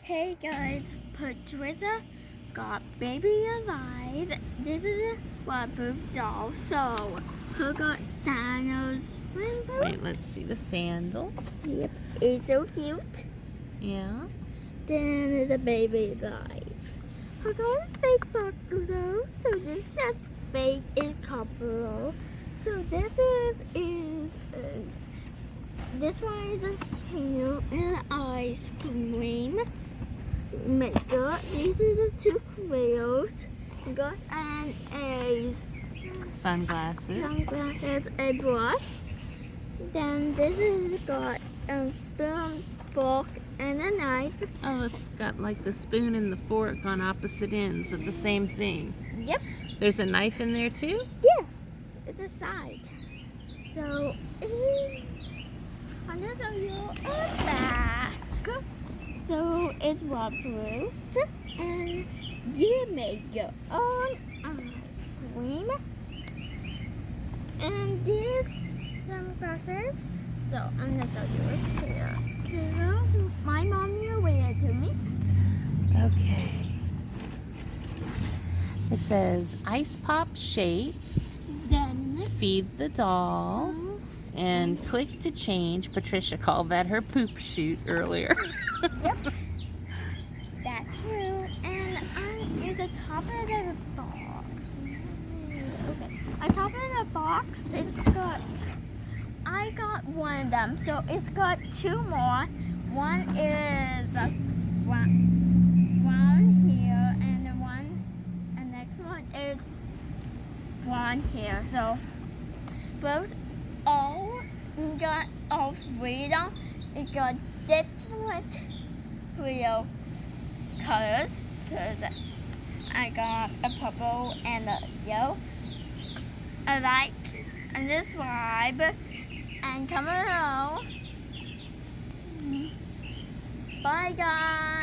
Hey guys, Patricia got baby alive. This is a waterproof doll, so who got sandals? Rainbow? Wait, let's see the sandals. Yep, it's so cute. Yeah. Then the baby alive. Who got a fake buffalo? So this is fake is couple. So this this one is a hair and ice cream. Makeup. These are the two crayons. Got an Sunglasses. a brush. Then this is got a spoon, fork, and a knife. Oh, it's got like the spoon and the fork on opposite ends of the same thing. Yep. There's a knife in there too? Yeah. It's a side. So I'm gonna show you a back. So it's waterproof, and you make your own ice cream. And these sunglasses. So I'm gonna show you it here. My mom will wear it to me. Okay. It says ice pop shape, Then feed the doll, and click to change. Patricia called that her poop chute earlier. yep, that's true. And at the top of the box. Okay, on top of the box, I got one of them. So it's got two more. One is one here, and the next one is one here. So both we got all three of them. It got different real colors because I got a purple and a yellow. I like and describe and comment below. Bye guys.